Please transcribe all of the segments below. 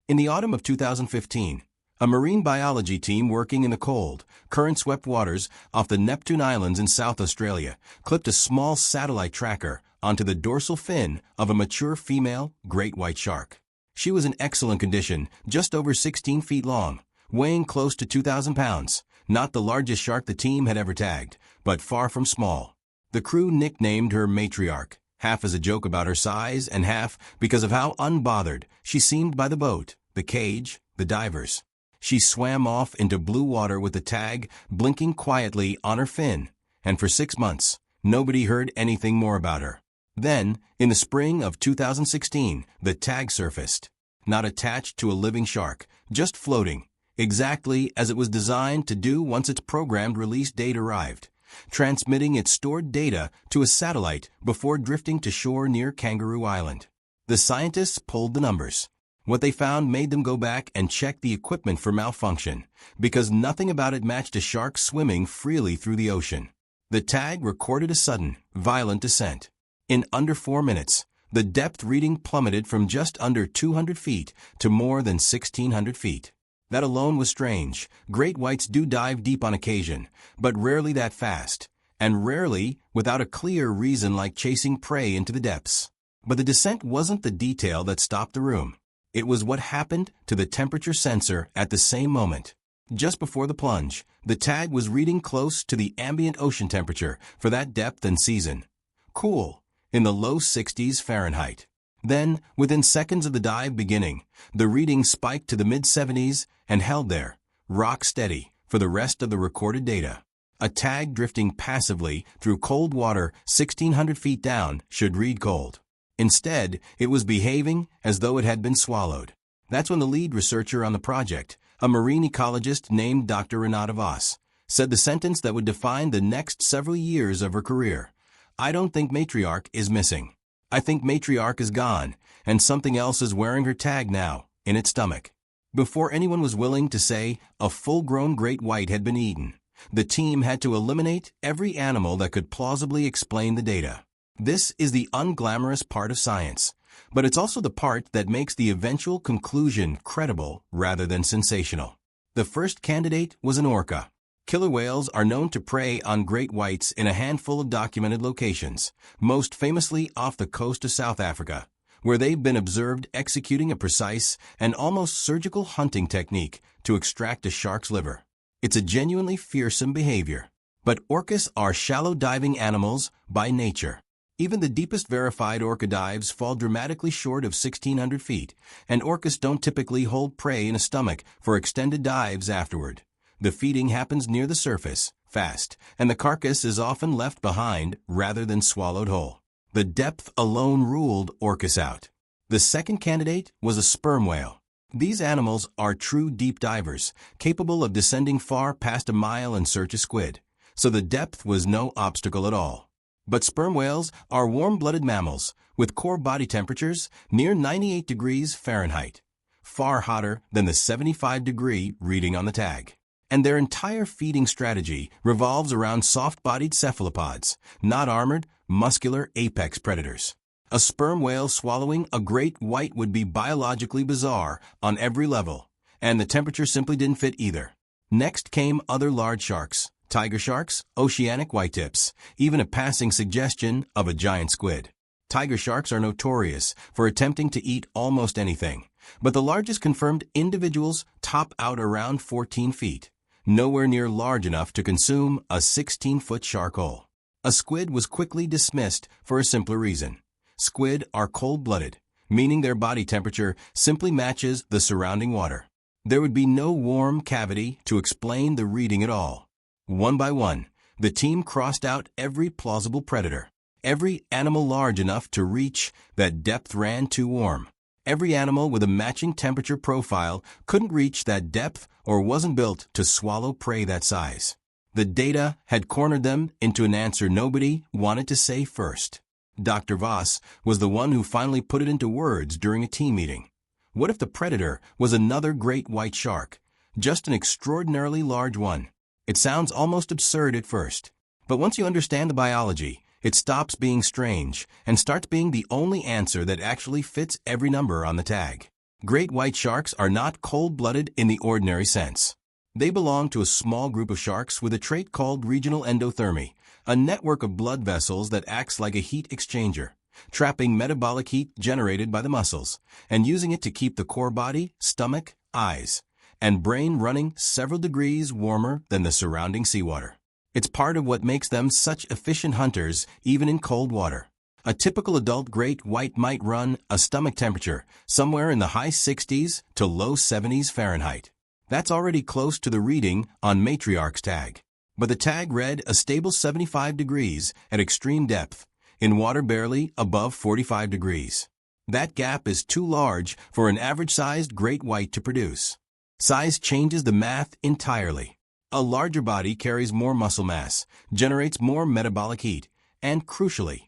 In the autumn of 2015, a marine biology team working in the cold, current-swept waters off the Neptune Islands in South Australia clipped a small satellite tracker onto the dorsal fin of a mature female great white shark. She was in excellent condition, just over 16 feet long, weighing close to 2,000 pounds, not the largest shark the team had ever tagged, but far from small. The crew nicknamed her Matriarch, half as a joke about her size and half because of how unbothered she seemed by the boat, the cage, the divers. She swam off into blue water with the tag blinking quietly on her fin, and for 6 months, nobody heard anything more about her. Then, in the spring of 2016, the tag surfaced. Not attached to a living shark, just floating, exactly as it was designed to do once its programmed release date arrived, transmitting its stored data to a satellite before drifting to shore near Kangaroo Island. The scientists pulled the numbers. What they found made them go back and check the equipment for malfunction, because nothing about it matched a shark swimming freely through the ocean. The tag recorded a sudden, violent descent. In under 4 minutes, the depth reading plummeted from just under 200 feet to more than 1,600 feet. That alone was strange. Great whites do dive deep on occasion, but rarely that fast, and rarely without a clear reason like chasing prey into the depths. But the descent wasn't the detail that stopped the room. It was what happened to the temperature sensor at the same moment. Just before the plunge, the tag was reading close to the ambient ocean temperature for that depth and season. Cool, in the low 60s Fahrenheit. Then, within seconds of the dive beginning, the reading spiked to the mid-70s and held there, rock steady, for the rest of the recorded data. A tag drifting passively through cold water 1,600 feet down should read cold. Instead, it was behaving as though it had been swallowed. That's when the lead researcher on the project, a marine ecologist named Dr. Renata Voss, said the sentence that would define the next several years of her career. "I don't think Matriarch is missing. I think Matriarch is gone, and something else is wearing her tag now, in its stomach." Before anyone was willing to say a full-grown great white had been eaten, the team had to eliminate every animal that could plausibly explain the data. This is the unglamorous part of science, but it's also the part that makes the eventual conclusion credible rather than sensational. The first candidate was an orca. Killer whales are known to prey on great whites in a handful of documented locations, most famously off the coast of South Africa, where they've been observed executing a precise and almost surgical hunting technique to extract a shark's liver. It's a genuinely fearsome behavior. But orcas are shallow diving animals by nature. Even the deepest verified orca dives fall dramatically short of 1,600 feet, and orcas don't typically hold prey in a stomach for extended dives afterward. The feeding happens near the surface, fast, and the carcass is often left behind rather than swallowed whole. The depth alone ruled orcas out. The second candidate was a sperm whale. These animals are true deep divers, capable of descending far past a mile in search of squid, so the depth was no obstacle at all. But sperm whales are warm-blooded mammals with core body temperatures near 98 degrees Fahrenheit, far hotter than the 75-degree reading on the tag. And their entire feeding strategy revolves around soft-bodied cephalopods, not armored, muscular apex predators. A sperm whale swallowing a great white would be biologically bizarre on every level, and the temperature simply didn't fit either. Next came other large sharks, tiger sharks, oceanic whitetips, even a passing suggestion of a giant squid. Tiger sharks are notorious for attempting to eat almost anything, but the largest confirmed individuals top out around 14 feet. Nowhere near large enough to consume a 16-foot shark whole. A squid was quickly dismissed for a simpler reason. Squid are cold-blooded, meaning their body temperature simply matches the surrounding water. There would be no warm cavity to explain the reading at all. One by one, the team crossed out every plausible predator. Every animal large enough to reach that depth ran too warm. Every animal with a matching temperature profile couldn't reach that depth or wasn't built to swallow prey that size. The data had cornered them into an answer nobody wanted to say first. Dr. Voss was the one who finally put it into words during a team meeting. What if the predator was another great white shark, just an extraordinarily large one? It sounds almost absurd at first, but once you understand the biology, it stops being strange and starts being the only answer that actually fits every number on the tag. Great white sharks are not cold-blooded in the ordinary sense. They belong to a small group of sharks with a trait called regional endothermy, a network of blood vessels that acts like a heat exchanger, trapping metabolic heat generated by the muscles, and using it to keep the core body, stomach, eyes, and brain running several degrees warmer than the surrounding seawater. It's part of what makes them such efficient hunters even in cold water. A typical adult great white might run a stomach temperature somewhere in the high 60s to low 70s Fahrenheit. That's already close to the reading on Matriarch's tag. But the tag read a stable 75 degrees at extreme depth, in water barely above 45 degrees. That gap is too large for an average-sized great white to produce. Size changes the math entirely. A larger body carries more muscle mass, generates more metabolic heat, and, crucially,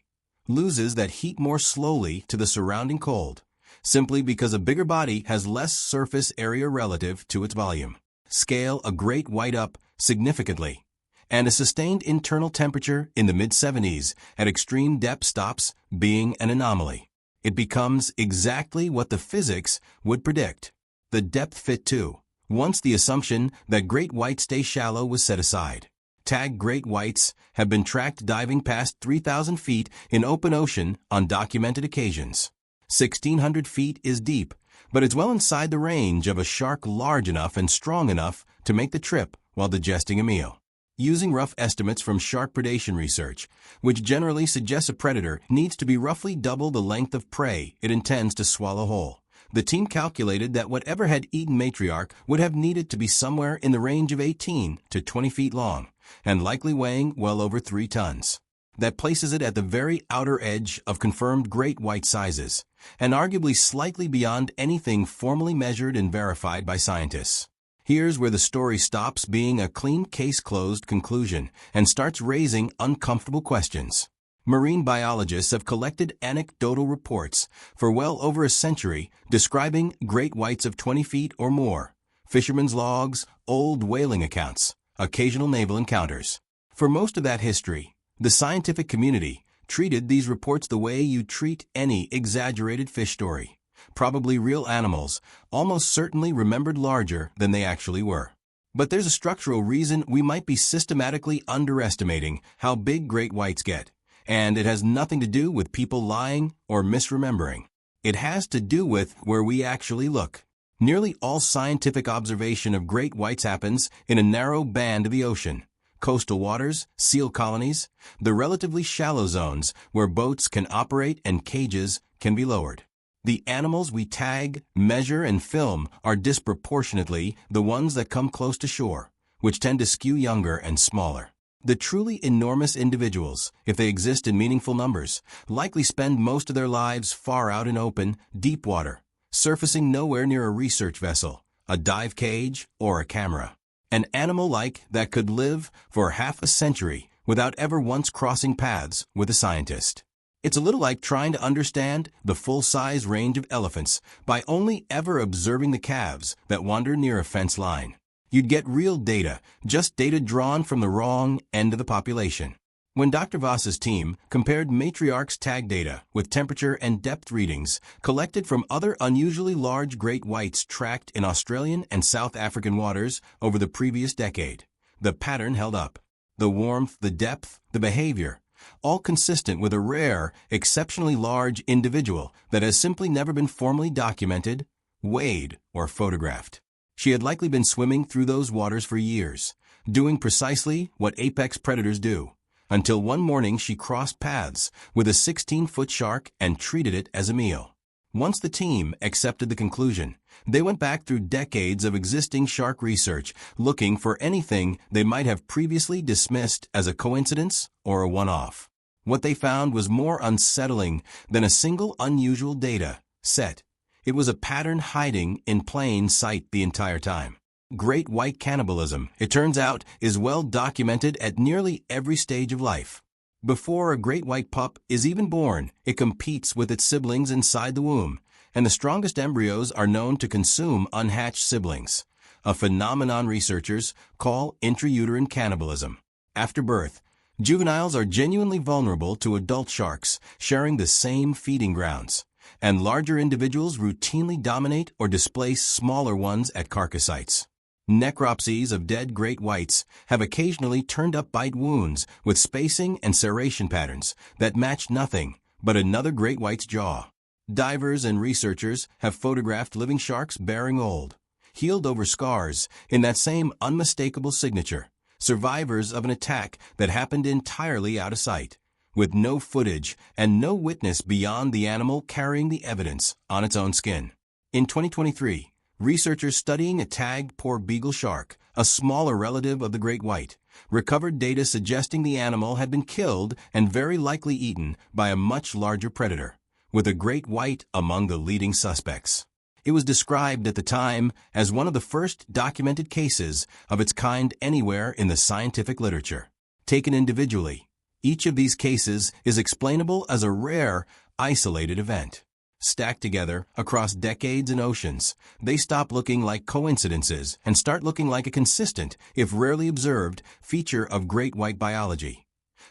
loses that heat more slowly to the surrounding cold, simply because a bigger body has less surface area relative to its volume. Scale a great white up significantly, and a sustained internal temperature in the mid-70s at extreme depth stops being an anomaly. It becomes exactly what the physics would predict. The depth fit too, once the assumption that great whites stay shallow was set aside. Tag great whites have been tracked diving past 3,000 feet in open ocean on documented occasions. 1,600 feet is deep, but it's well inside the range of a shark large enough and strong enough to make the trip while digesting a meal. Using rough estimates from shark predation research, which generally suggests a predator needs to be roughly double the length of prey it intends to swallow whole, the team calculated that whatever had eaten Matriarch would have needed to be somewhere in the range of 18 to 20 feet long, and likely weighing well over 3 tons. That places it at the very outer edge of confirmed great white sizes, and arguably slightly beyond anything formally measured and verified by scientists. Here's where the story stops being a clean case-closed conclusion and starts raising uncomfortable questions. Marine biologists have collected anecdotal reports for well over a century describing great whites of 20 feet or more, fishermen's logs, old whaling accounts, occasional naval encounters. For most of that history, the scientific community treated these reports the way you treat any exaggerated fish story. Probably real animals, almost certainly remembered larger than they actually were. But there's a structural reason we might be systematically underestimating how big great whites get, and it has nothing to do with people lying or misremembering. It has to do with where we actually look. Nearly all scientific observation of great whites happens in a narrow band of the ocean. Coastal waters, seal colonies, the relatively shallow zones where boats can operate and cages can be lowered. The animals we tag, measure, and film are disproportionately the ones that come close to shore, which tend to skew younger and smaller. The truly enormous individuals, if they exist in meaningful numbers, likely spend most of their lives far out in open, deep water, surfacing nowhere near a research vessel, a dive cage, or a camera. An animal like that could live for half a century without ever once crossing paths with a scientist. It's a little like trying to understand the full-size range of elephants by only ever observing the calves that wander near a fence line. You'd get real data, just data drawn from the wrong end of the population. When Dr. Voss's team compared Matriarch's tag data with temperature and depth readings collected from other unusually large great whites tracked in Australian and South African waters over the previous decade, the pattern held up. The warmth, the depth, the behavior, all consistent with a rare, exceptionally large individual that has simply never been formally documented, weighed, or photographed. She had likely been swimming through those waters for years, doing precisely what apex predators do, until one morning she crossed paths with a 16-foot shark and treated it as a meal. Once the team accepted the conclusion, they went back through decades of existing shark research looking for anything they might have previously dismissed as a coincidence or a one-off. What they found was more unsettling than a single unusual data set. It was a pattern hiding in plain sight the entire time. Great white cannibalism, it turns out, is well documented at nearly every stage of life. Before a great white pup is even born, it competes with its siblings inside the womb, and the strongest embryos are known to consume unhatched siblings, a phenomenon researchers call intrauterine cannibalism. After birth, juveniles are genuinely vulnerable to adult sharks, sharing the same feeding grounds, and larger individuals routinely dominate or displace smaller ones at carcass sites. Necropsies of dead great whites have occasionally turned up bite wounds with spacing and serration patterns that match nothing but another great white's jaw. Divers and researchers have photographed living sharks bearing old, healed-over scars in that same unmistakable signature, survivors of an attack that happened entirely out of sight, with no footage and no witness beyond the animal carrying the evidence on its own skin. In 2023, researchers studying a tagged poor beagle shark, a smaller relative of the great white, recovered data suggesting the animal had been killed and very likely eaten by a much larger predator, with a great white among the leading suspects. It was described at the time as one of the first documented cases of its kind anywhere in the scientific literature. Taken individually, each of these cases is explainable as a rare, isolated event. Stacked together across decades and oceans, they stop looking like coincidences and start looking like a consistent, if rarely observed, feature of great white biology.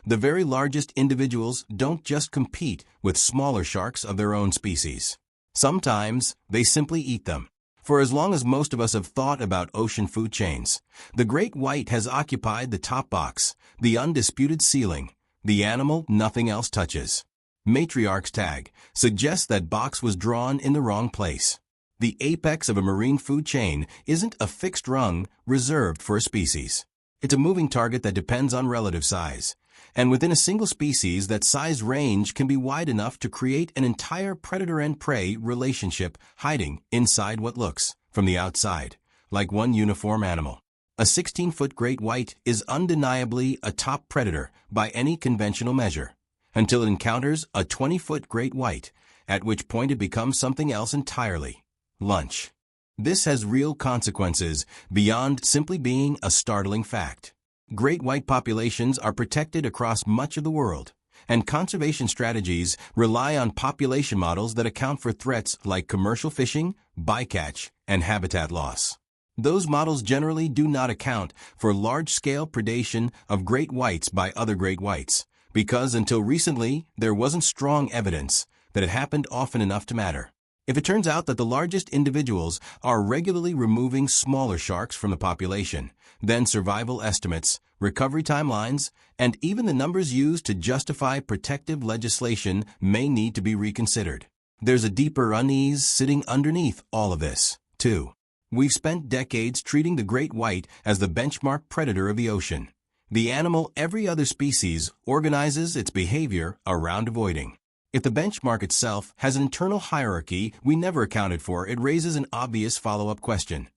The very largest individuals don't just compete with smaller sharks of their own species. Sometimes they simply eat them. For as long as most of us have thought about ocean food chains, the great white has occupied the top box, the undisputed ceiling, the animal nothing else touches. Matriarch's tag suggests that box was drawn in the wrong place. The apex of a marine food chain isn't a fixed rung reserved for a species. It's a moving target that depends on relative size. And within a single species, that size range can be wide enough to create an entire predator and prey relationship hiding inside what looks, from the outside, like one uniform animal. A 16-foot great white is undeniably a top predator by any conventional measure, until it encounters a 20-foot great white, at which point it becomes something else entirely: lunch. This has real consequences beyond simply being a startling fact. Great white populations are protected across much of the world, and conservation strategies rely on population models that account for threats like commercial fishing, bycatch, and habitat loss. Those models generally do not account for large-scale predation of great whites by other great whites, because until recently there wasn't strong evidence that it happened often enough to matter. If it turns out that the largest individuals are regularly removing smaller sharks from the population, then survival estimates, recovery timelines, and even the numbers used to justify protective legislation may need to be reconsidered. There's a deeper unease sitting underneath all of this, too. We've spent decades treating the great white as the benchmark predator of the ocean, the animal every other species organizes its behavior around avoiding. If the benchmark itself has an internal hierarchy we never accounted for, it raises an obvious follow-up question.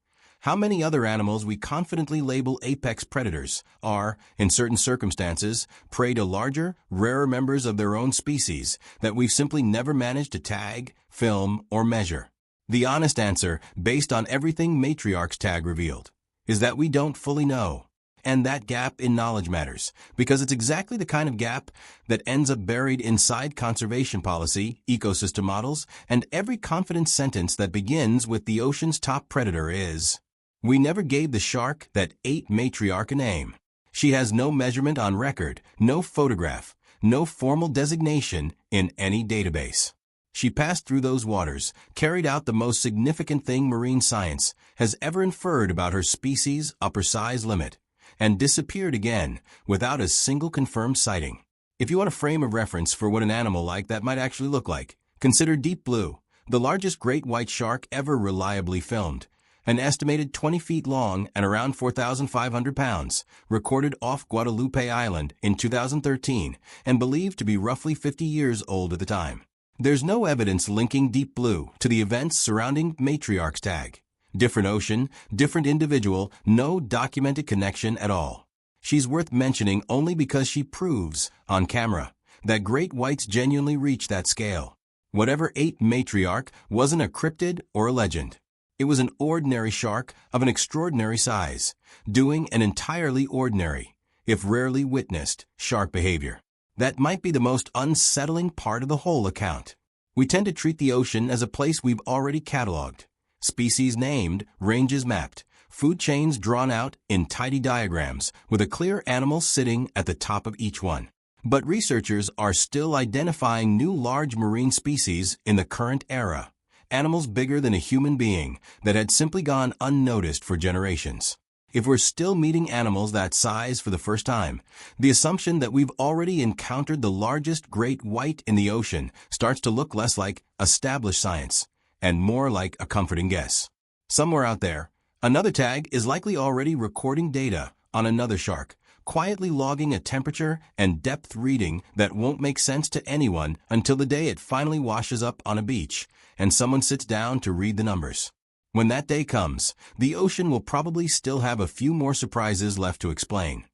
How many other animals we confidently label apex predators are, in certain circumstances, prey to larger, rarer members of their own species that we've simply never managed to tag, film, or measure? The honest answer, based on everything Matriarch's tag revealed, is that we don't fully know. And that gap in knowledge matters, because it's exactly the kind of gap that ends up buried inside conservation policy, ecosystem models, and every confident sentence that begins with "the ocean's top predator is." We never gave the shark that ate Matriarch a name. She has no measurement on record, no photograph, no formal designation in any database. She passed through those waters, carried out the most significant thing marine science has ever inferred about her species' upper size limit, and disappeared again without a single confirmed sighting. If you want a frame of reference for what an animal like that might actually look like, consider Deep Blue, the largest great white shark ever reliably filmed, an estimated 20 feet long and around 4,500 pounds, recorded off Guadalupe Island in 2013 and believed to be roughly 50 years old at the time. There's no evidence linking Deep Blue to the events surrounding Matriarch's tag. Different ocean, different individual, no documented connection at all. She's worth mentioning only because she proves, on camera, that great whites genuinely reach that scale. Whatever ate Matriarch wasn't a cryptid or a legend. It was an ordinary shark of an extraordinary size, doing an entirely ordinary, if rarely witnessed, shark behavior. That might be the most unsettling part of the whole account. We tend to treat the ocean as a place we've already cataloged. Species named, ranges mapped, food chains drawn out in tidy diagrams with a clear animal sitting at the top of each one. But researchers are still identifying new large marine species in the current era, animals bigger than a human being that had simply gone unnoticed for generations. If we're still meeting animals that size for the first time, the assumption that we've already encountered the largest great white in the ocean starts to look less like established science and more like a comforting guess. Somewhere out there, another tag is likely already recording data on another shark, quietly logging a temperature and depth reading that won't make sense to anyone until the day it finally washes up on a beach and someone sits down to read the numbers. When that day comes, the ocean will probably still have a few more surprises left to explain.